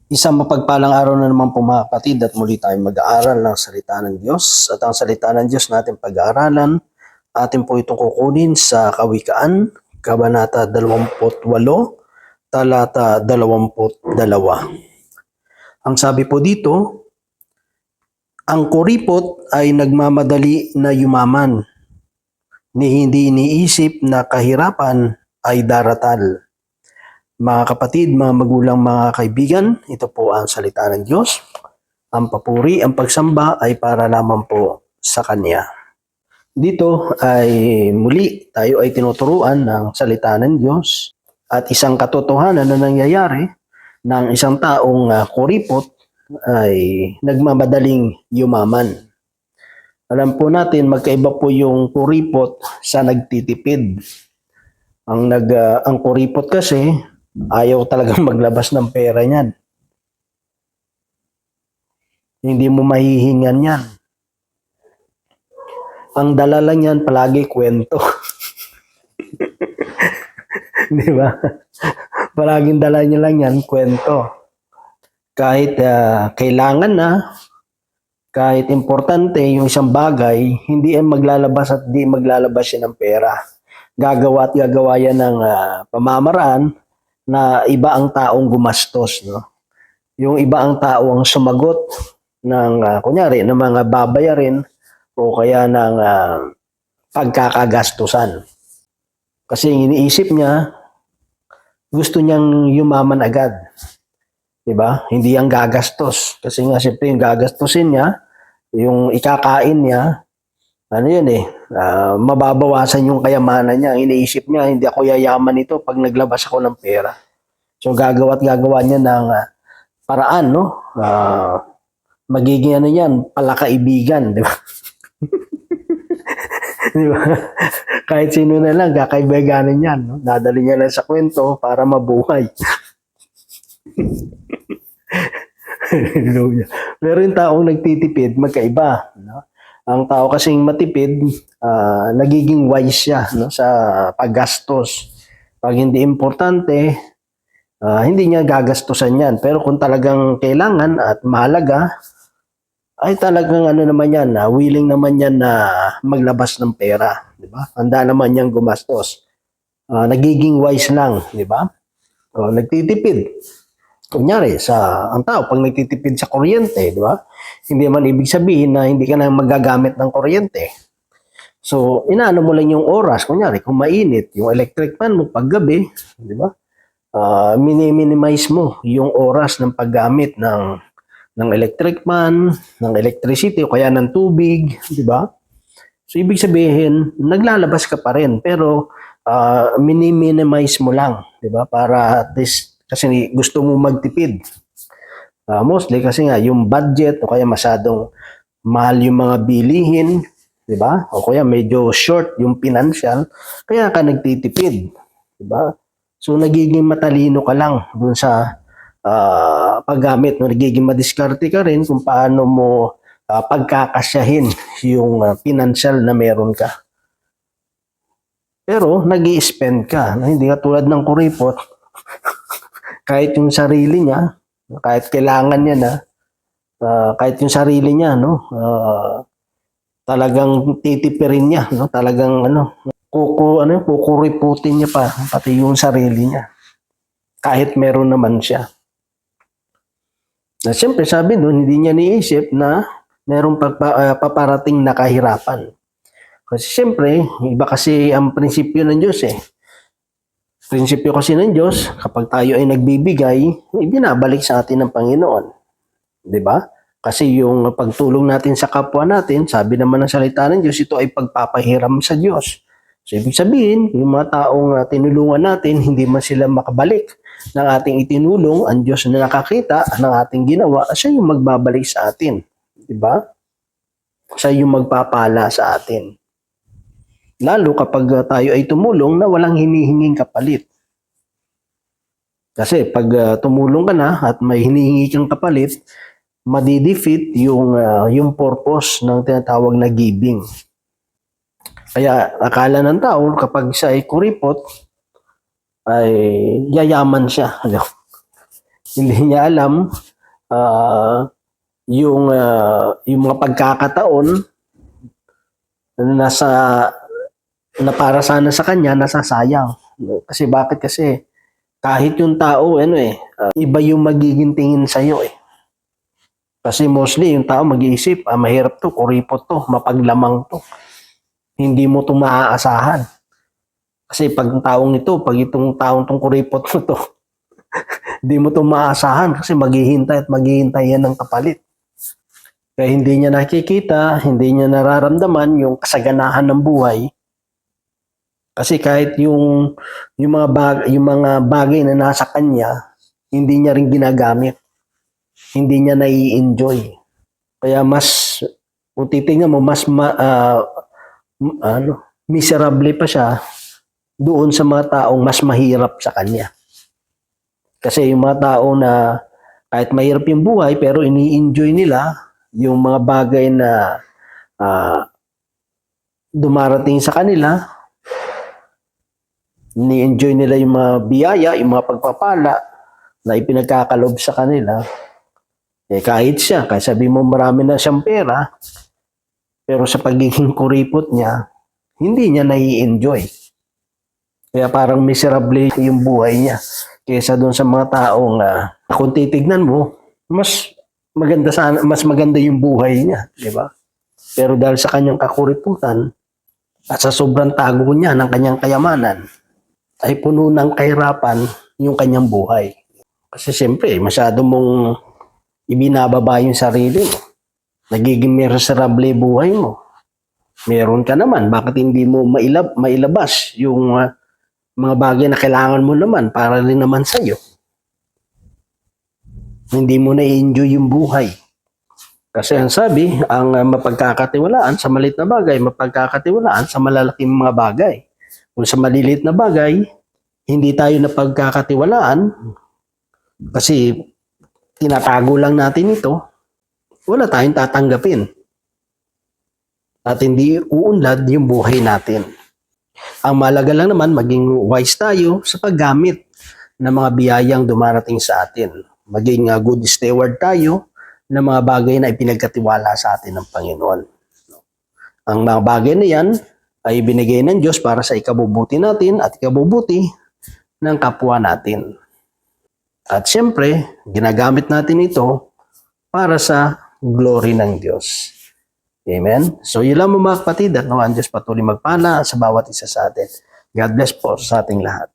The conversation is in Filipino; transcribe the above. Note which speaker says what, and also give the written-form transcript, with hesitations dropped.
Speaker 1: Isang mapagpalang araw na naman po mga kapatid at muli tayong mag-aaral ng salita ng Diyos. At ang salita ng Diyos natin pag-aaralan, atin po itong kukunin sa Kawikaan, Kabanata 28, Talata 22. Ang sabi po dito, ang kuripot ay nagmamadali na yumaman, ni hindi iniisip na kahirapan ay daratal. Mga kapatid, mga magulang, mga kaibigan, ito po ang salita ng Diyos. Ang papuri, ang pagsamba ay para lamang po sa Kanya. Dito ay muli tayo ay tinuturuan ng salita ng Diyos at isang katotohanan na nangyayari ng isang taong kuripot ay nagmamadaling yumaman. Alam po natin magkaiba po yung kuripot sa nagtitipid. Ang kuripot kasi ayaw talagang maglabas ng pera niyan. Hindi mo mahihingan yan. Ang dala lang yan palagi kwento. Di ba? Palaging dala niya lang yan kwento. Kahit kailangan na, kahit importante yung isang bagay, hindi yan maglalabas at di maglalabas yan ng pera. Gagawa at gagawa yan ng pamamaraan na iba ang taong gumastos. No? Yung iba ang tao ang sumagot ng, kunyari, ng mga babayarin o kaya ng pagkakagastusan. Kasi iniisip niya, gusto niyang yumaman agad. Diba? Hindi ang gagastos. Kasi nga, siyempre, yung gagastusin niya, yung ikakain niya, ano yun mababawasan yung kayamanan niya. Iniisip niya, hindi ako yayaman ito pag naglabas ako ng pera. So, gagawa niya ng paraan, no? Magiging ano yan, palakaibigan, di ba? Di ba? Kahit sino na lang, kakaibiganin yan. No? Nadali niya lang sa kwento para mabuhay. Pero yung taong nagtitipid, magkaiba. No? Ang tao kasing matipid, nagiging wise siya no? Sa paggastos. Pag hindi importante, hindi niya gagastusan yan. Pero kung talagang kailangan at mahalaga, ay talagang ano naman yan, willing naman yan na maglabas ng pera, di ba? Handa naman niyang gumastos. Nagiging wise lang, di ba? Nagtitipid. Kunyari, ang tao, pag nagtitipid sa kuryente, di ba? Hindi man ibig sabihin na hindi ka na magagamit ng kuryente. So, inaano mo lang yung oras. Kunyari, kung mainit, yung electric fan mo paggabi, di ba? Minimize mo yung oras ng paggamit ng electric fan, ng electricity o kaya ng tubig, di ba? So ibig sabihin, naglalabas ka pa rin pero minimize mo lang, di ba? Para at least kasi gusto mo magtipid. Mostly kasi nga yung budget o kaya masyadong mahal yung mga bilihin, di ba? O kaya medyo short yung financial, kaya ka nagtitipid, di ba? So nagiging matalino ka lang dun sa paggamit, no? Nagiging madiskarte ka rin kung paano mo pagkakasyahin yung financial na meron ka. Pero nag-i-spend ka, no? Hindi ka tulad ng kuripot, kahit yung sarili niya, kahit kailangan niya na, kahit yung sarili niya, no? Talagang titipirin niya, no? Talagang kukuriputin niya pa, pati yung sarili niya. Kahit meron naman siya. Siyempre sabi doon, hindi niya niisip na merong paparating na kahirapan. Kasi siyempre, iba kasi ang prinsipyo ng Diyos Prinsipyo kasi ng Diyos, kapag tayo ay nagbibigay, ibinabalik sa atin ng Panginoon. Di ba? Kasi yung pagtulong natin sa kapwa natin, sabi naman ng salita ng Diyos, ito ay pagpapahiram sa Diyos. So ibig sabihin, yung mga taong tinulungan natin, hindi man sila makabalik ng ating itinulong, ang Diyos na nakakita ng ating ginawa, siya yung magbabalik sa atin. Diba? Siya yung magpapala sa atin. Lalo kapag tayo ay tumulong na walang hinihinging kapalit. Kasi pag tumulong ka na at may hinihingi kang kapalit, madidefeat yung purpose ng tinatawag na giving. Kaya akala ng tao kapag siya ay kuripot, ay yayaman siya. Hindi niya alam yung mga pagkakataon na na para sana sa kanya nasasayang. Kasi bakit? Kasi kahit yung tao iba yung magiging tingin sa iyo Kasi mostly yung tao mag-iisip, mahirap to, kuripot to, mapaglamang to. Hindi mo to maaasahan. Kasi pag itong taong tong kuripot mo to, hindi mo to maaasahan kasi maghihintay at maghihintay yan ng kapalit. Kaya hindi niya nakikita, hindi niya nararamdaman yung kasaganahan ng buhay. Kasi kahit yung mga bagay na nasa kanya, hindi niya rin ginagamit. Hindi niya nai-enjoy. Kaya kung titingnan mo, miserable pa siya doon sa mga taong mas mahirap sa kanya. Kasi yung mga tao na kahit mahirap yung buhay, pero ini-enjoy nila yung mga bagay na dumarating sa kanila, ini-enjoy nila yung mga biyaya, yung mga pagpapala na ipinagkakalob sa kanila. Kahit sabi mo marami na siyang pera, pero sa pagiging kuripot niya, hindi niya nai-enjoy. Kaya parang miserable yung buhay niya. Kaysa doon sa mga taong kung titignan mo, mas maganda yung buhay niya, di ba? Pero dahil sa kanyang kakuriputan at sa sobrang tago niya ng kanyang kayamanan, ay puno ng kahirapan yung kanyang buhay. Kasi siyempre, masyado mong ibinababa yung sarili mo. Nagiging miserable buhay mo. Meron ka naman, bakit hindi mo mailabas yung mga bagay na kailangan mo naman para rin naman sa'yo? Hindi mo na-enjoy yung buhay. Kasi ang sabi, ang mapagkakatiwalaan sa maliit na bagay, mapagkakatiwalaan sa malalaking mga bagay. Kung sa maliliit na bagay, hindi tayo napagkakatiwalaan kasi tinatago lang natin ito, wala tayong tatanggapin. At hindi uunlad yung buhay natin. Ang malaga lang naman, maging wise tayo sa paggamit ng mga biyayang dumarating sa atin. Maging good steward tayo ng mga bagay na ipinagkatiwala sa atin ng Panginoon. Ang mga bagay na yan ay binigay ng Diyos para sa ikabubuti natin at ikabubuti ng kapwa natin. At siyempre, ginagamit natin ito para sa glory ng Diyos. Amen? So, yun lang mga kapatid at nawa ang Diyos patuloy magpala sa bawat isa sa atin. God bless po sa ating lahat.